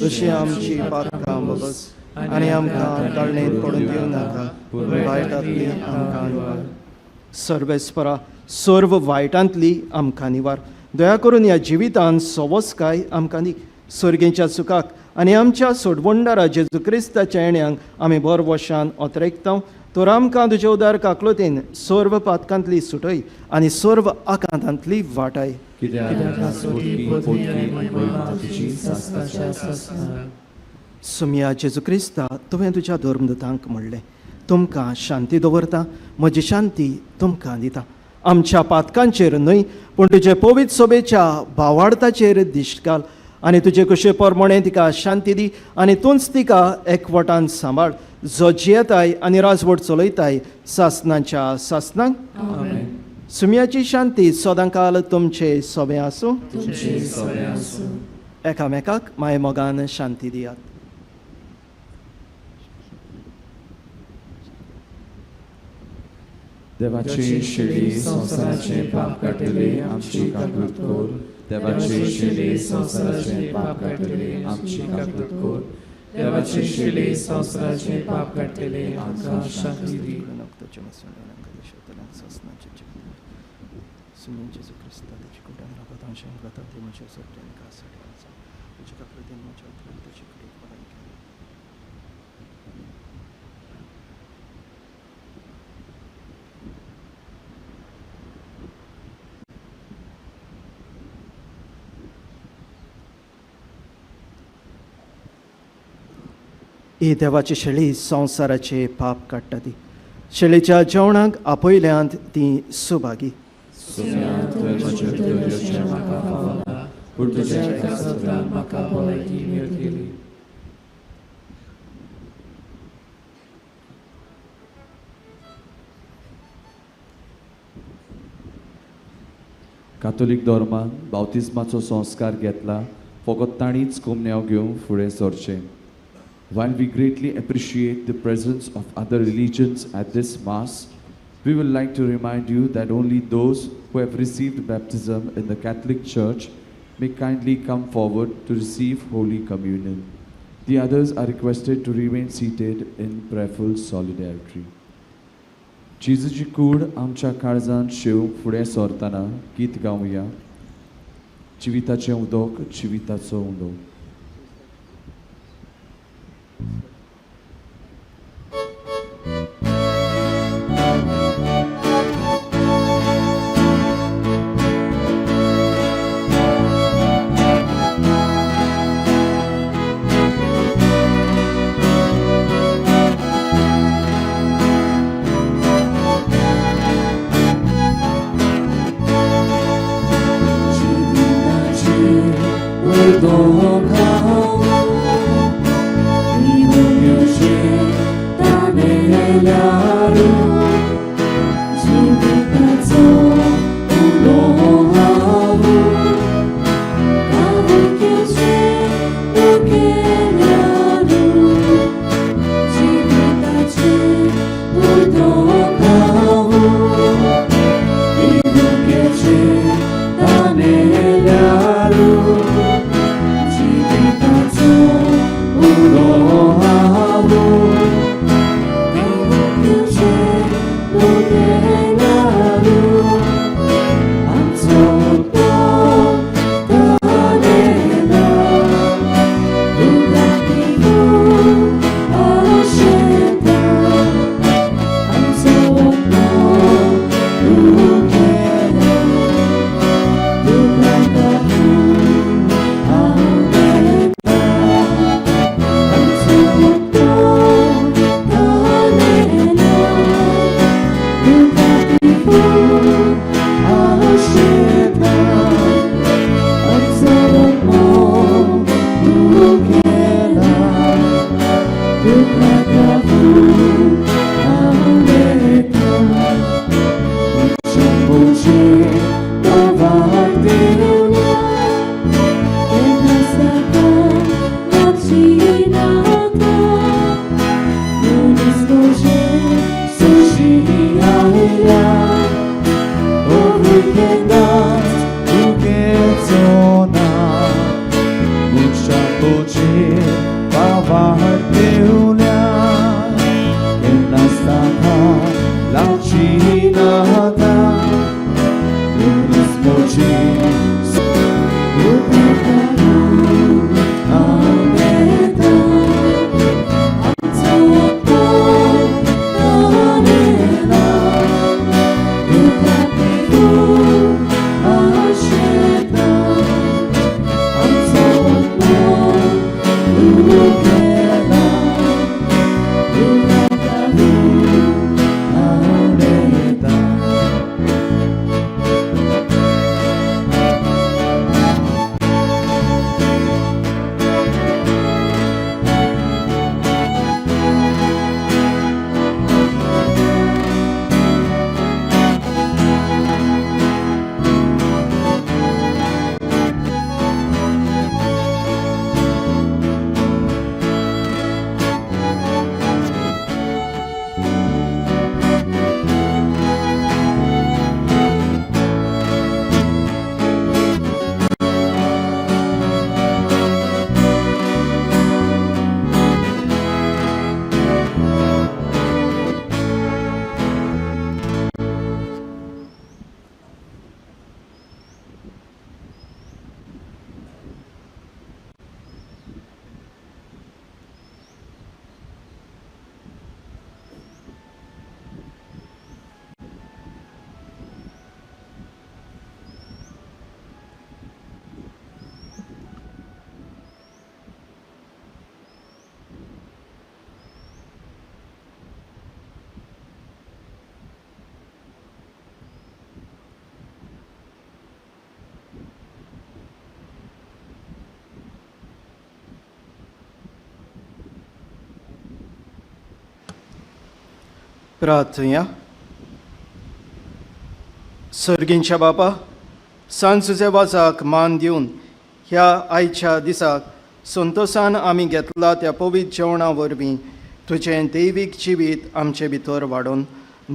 तशी आमची पातकां बस, आनी आमकां तळणेंत पडून दिवं नाका, पूण वायटांतली आमकां निवार. सर्वेस्परा सर्व वायटांतली आमकां निवार. दया करून ह्या जिवितांत सवस्काय आमकां दी. सर्गेच्या सुखाक आनी आमच्या सोडवंडारा जेजू क्रिस्ताच्या येण्याक आमी बरो वशान ओतरेकता. तर आमकां तुजे उदार काकलोतेन सर्व पातकांतली सुटय आनी सर्व आकांतांतली वाटाय. सुमया जेजू क्रिस्ता, तुवें तुज्या धर्मदूतांक म्हणलें, तुमकां शांती दवरता, म्हजी शांती तुमकां दिता. आमच्या पातकांचेर न्हय, पूण तुजे पवित्र सोबेच्या भावार्थाचेर दिश्ट घाल, आनी तुजे कुशे परमणे तिका शांती दी, आनी तूंच तिका एकवटान सांबाळ, जो जियेताय आनी राजवट चलयताय सासनांच्या सासनांक. सुमयाची शांती सदां काल तुमचे सोबे आसूं. एकामेकाक माय मोगान शांती दियात. देवाची शिडी संसाराचे पाप काटले आमची काकूट कोर. देवाची शिडी संसाराचे पाप काटले आमची काकूट कोर. देवाची शिडी संसाराचे पाप काटले आमकां शांती दी. ही देवाची शेळी संवसाराचे पाप काडटा ती. शेळीच्या जेवणाक आपयल्यांत ती सुभागी. कातोलीक धर्मान बावतिस्माचो संस्कार घेतला फकत ताणीच कोमन्याव घेवन फुडें सरचें. While we greatly appreciate the presence of other religions at this Mass, we would like to remind you that only those who have received baptism in the Catholic Church may kindly come forward to receive Holy Communion. The others are requested to remain seated in prayerful solidarity. जेजूची कूड आमच्या काळजांत शेव फुडें सरतना गीत गावया. जिविताचें उदक, जिविताचो उदक. We बाबार देवल्या केन्ना साखा लावची नाता मोची प्रार्थया. सर्गींच्या बापा, सांज तुजे वाजाक मान दिवन ह्या आयच्या दिसाक संतोशान आमी घेतला त्या पवित्र जेवणा वरवीं तुजें दैवीक जिवीत आमचे भितर वाडोवन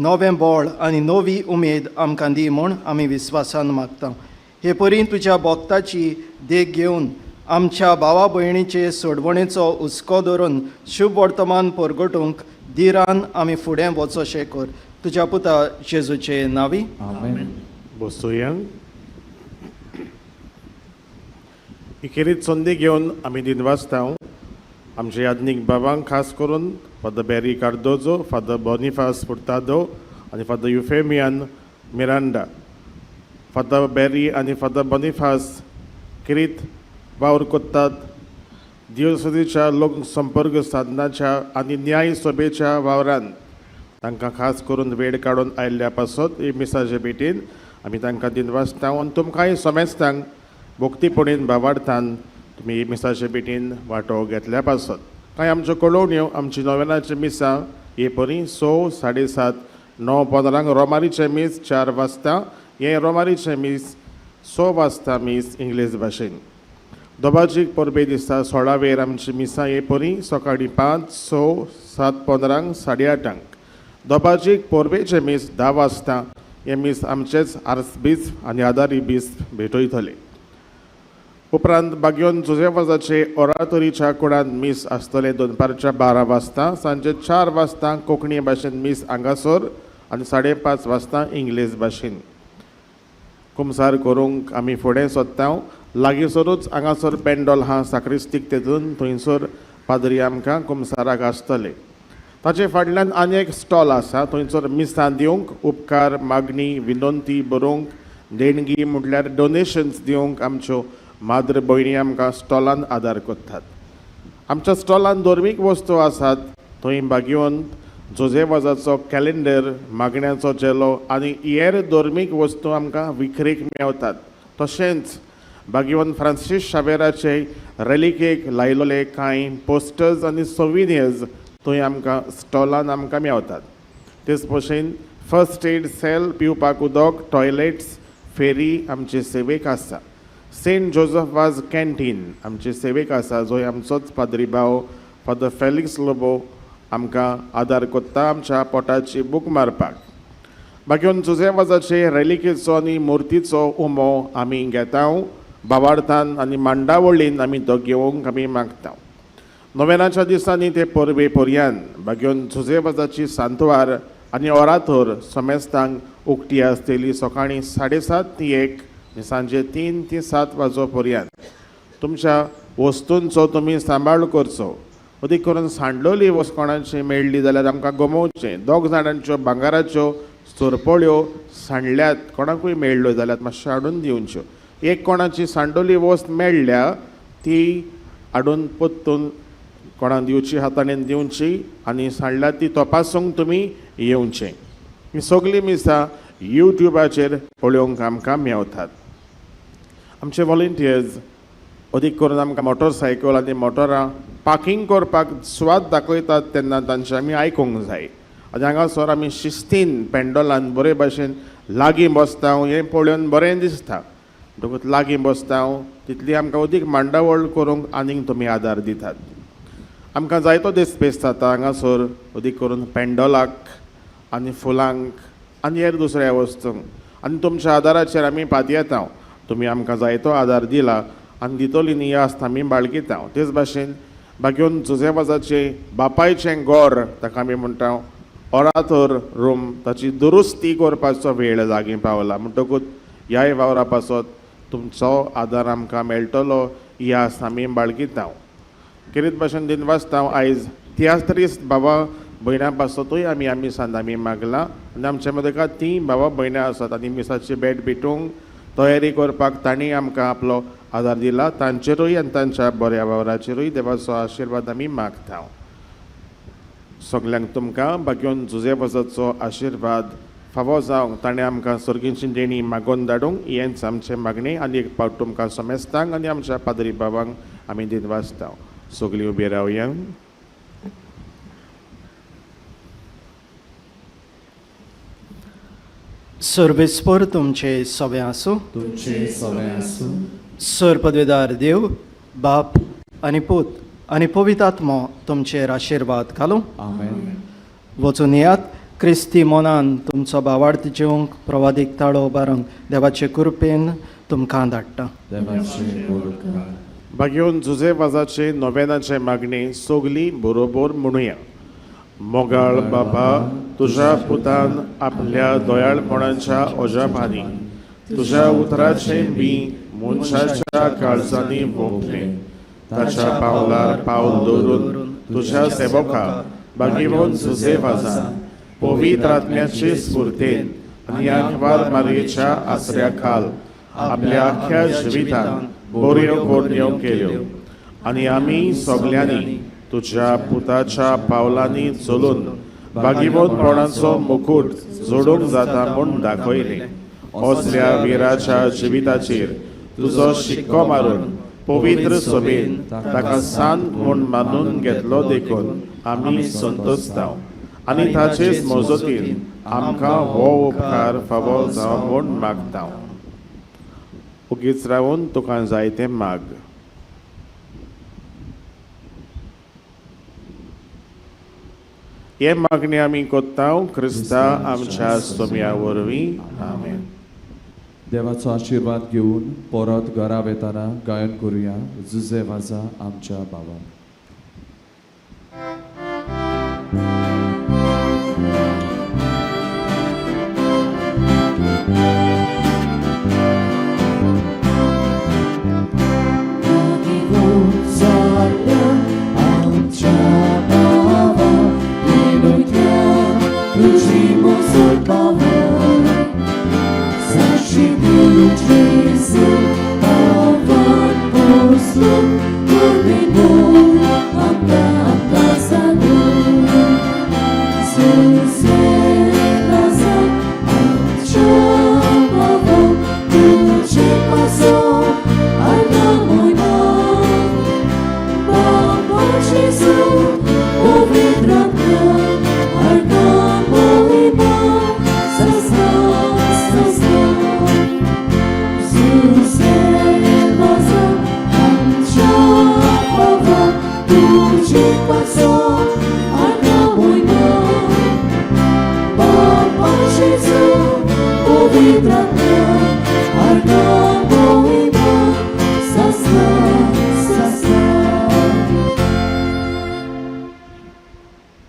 नवें बळ आनी नवी उमेद आमकां दी म्हूण आमी विस्वासान मागता. हे परी तुज्या भक्ताची देख घेवन आमच्या भावा भयणीचे सोडवणेचो हुस्को धरून शुभ वर्तमान परगटूंक दिरान आमी फुडें वचोशें कर. तुज्या पुता जेजूचे नांवी. आमेन. बसूया. इखेरीत संदी घेवन आमी दिनवासता आमचे याज्ञीक बाबांक खास करून फादर बॅरी कार्दोजो, फादर बॉनिफास फुर्तादो आनी फादर युफेमियान मिरांडा. फादर बॅरी आनी फादर बॉनिफास किरीत वावर कोत्तात दिवसदीच्या लोक संपर्क साधनाच्या आनी न्याय सभेच्या वावरान तांकां खास करून वेळ काडून आयिल्ल्या पासत ही मिसाचे भेटीन आमी तांकां दिनवासता आनी तुमकांय समेस्तांक भोक्तीपणीन भावार्थान तुमी ही मिसाचे भेटीन वांटो घेतल्या पासत. कांय आमच्यो कळोवण्यो आमची नोवेनाची मिसां हे परी 6, 7:30, 9:15 रोमारीचें मीस 4 वाजता. हे रोमारीचें मीस 6 वाजता मीस इंग्लीश भाशेन. दोबाजीक परबे दिसा 16 वेर आमची मिसां हे परी सकाळीं 5, 6, 7:15, 8:30. दोबाजीक परबेचे मीस 10 वाजता. हे मीस आमचेच आर्सबिस्प आनी आदारी बिस्प भेटयतले. उपरांत बागयोन जोसेफाचे ओरातोरीच्या कुळान मीस आसतले दनपारच्या 12 वाजता. सांजे 4 वाजता कोंकणी भाशेन मीस हांगासर आनी 5:30 वाजता इंग्लीश भाशेन. कुमसार करूंक आमी फुडें सोदता. लागींसरूच हांगासर पेंडॉल आहा साक्रिस्तीक तेतून थंयसर पाद्री आमकां कुमसाराक आसतले. ताचे फाटल्यान आनी एक स्टॉल आसा थंयसर मिसां दिवंक, उपकार मागणी विनंती बरोवंक, देणगी म्हटल्यार डोनेशन्स दिवंक आमच्यो माद्र भयणी आमकां स्टॉलान आदार करतात. आमच्या स्टॉलान धर्मीक वस्तू आसात. थंय बागयोन जोसेफाचो कॅलेंडर, मागण्याचो चेलो आनी हेर धर्मीक वस्तू आमकां विक्रेक मेळटात. तशेंच बागयोन फ्रांसीस शावेराचे रेलिकेक लायलोले कांय पोस्टर्स आनी सोविनियर्स थंय आमकां स्टॉलान आमकां मेळटात. तेच भशेन फर्स्ट एड सेल, पिवपाक उदक, टॉयलेट्स, फेरी आमचे सेवेक आसा. सेंट जोसेफाज कॅन्टीन आमचे सेवेक आसा जंय आमचोच पाद्री भाव फादर फेलिक्स लोबो आमकां आदार करता आमच्या पोटाची बूक मारपाक. बागयोन जोसेफाचे रेलिकेचो आनी मुर्तीचो उमो आमी घेता भावार्थान आनी मांडावळीन आमी तो घेवंक आमी मागता. नोवेनाच्या दिसांनी ते पोरबे पोरयान बागेवन जुजेबाजाची सांतवार आनी ओरातोर सोमेस्तांक उक्ती आसतली सकाळीं 7:30 ते 1 आनी सांजे 3 ते 7 वाजो पर्यंत तुमच्या वस्तूंचो तुमी सांबाळ करचो. अदीक करून सांडलोली वस्त कोणाची मेळ्ळी जाल्यार आमकां गमोवचें. 2 जाणांच्यो भांगाराच्यो सोरपोळ्यो सांडल्यात कोणाकूय मेळ्ळ्यो जाल्यार मातशें हाडून दिवच्यो. एक कोणाची सांडोली वस्त मेळ्ळ्या ती हाडून पोत्तून कोणाक दिवची, हाताळेन दिवची आनी सांडल्या ती तपासूंक तुमी येवचें. ही सगळीं मिसां यूट्यूबाचेर पळोवंक आमकां मेवतात. आमचे वॉलंटियर्स अदीक करून आमकां मोटरसायकल आनी मोटरां पार्किंग करपाक सुवात दाखयतात तेन्ना तांचे आमी आयकूंक जाय. आनी हांगासर आमी शिस्तीन पेंडोलान बरे भाशेन लागीं बसता हें पळोवन बरें दिसता. म्हणटकूच लागीं बसता तितली आमकां अदीक मांडावळ करूंक आनीक तुमी आदार दितात. आमकां जायतो दिसपेस जाता हांगासर अदीक करून पेंडोलाक आनी फुलांक आनी हेर दुसऱ्या वस्तूंक आनी तुमच्या आदाराचेर आमी पातयेता. तुमी आमकां जायतो आदार दिला आनी दितली न्ही आस्त आमी बाळगिता. तेच भाशेन बागेवन जुजेबाजाचें बापायचें गोर ताका आमी म्हणटा ओरातोर रूम ताची दुरुस्ती करपाचो वेळ लागीं पावला. म्हणटकूच ह्याय वावरा पासत तुमचो आदार आमकां मेळटलो ही आस्त आमी बाळगिता. कितें भाशेन दिनवासता आयज तियात्रीस भावा भयणां पासतूय आमी सांद आमी मागला आनी आमचे मदें 3 भावा भयणां आसात आनी मिसाची भेट भेटूंक तयारी करपाक तांणी आमकां आपलो आदार दिला. तांचेरूय आनी तांच्या बऱ्या वावराचेरूय देवाचो आशिर्वाद आमी मागता. सगल्यांक तुमकां बागेवन जुजेबाजाचो आशिर्वाद फावो जावंक ताणें आमकां सर्गीची देणी मागोवन धाडूंक हेंच आमचें मागणें. आनी एक पावट तुमकां समेस्तांक आनी आमच्या पाद्री बाबांक आमी दिनवासता. सगळीं उबी रावया. सर्वेस्पर तुमचे सवे आसूं. तुमचे सवे आसूं. सर पदवेदार देव बाप आनी पूत आनी पवित्र आत्मो तुमचेर आशिर्वाद घालूं. आमेन. वचून येयात क्रिस्ती मोनान तुमचो भावार्थ जिवंक प्रवादीक ताळो उबारूंक देवाचे कृपेन तुमकां धाडटा. देवाचे उपकार. बागेवन जुजेबाजाचे नोवेनाचे मागणी सगळीं बरोबर म्हणुया. मोगाळ बाबा तुज्या पुतान आपल्या दोयाळपणाच्या ओजापांनी तुज्या उतराचे बी मनशाच्या काळजांनी भोगलें. ताच्या पावलार पावल दवरून तुज्या सेवका बागेवन जुजेबाजान पवित्र आत्म्याचे स्फूर्तेन आनी आंखवार मारयेच्या आसऱ्या खाल आपल्या आख्या जिवितान बऱ्यो कोडण्यो केल्यो आनी आमी सगल्यांनी तुज्या पुताच्या पावलांनी चलून बागीवनपणाचो मुकुट जोडूंक जाता म्हूण दाखयलें. असल्या विराच्या जिविताचेर तुजो शिक्को मारून पवित्र सभेन ताका सांत म्हूण मानून घेतलो देखून आमी संतोसता आनी ताचेच मजतीन आमकां हो उपकार फावो जावं म्हूण मागता. उगीच रावून तुका जाय तें माग. हे मागणी आमी कोत्ता क्रिस्ता आमच्या सोम्या वरवीं. आमेन. देवाचो आशिर्वाद घेवन परत घरा वेताना गायन करुया जुजेबाजा आमच्या बाबा. Pokój,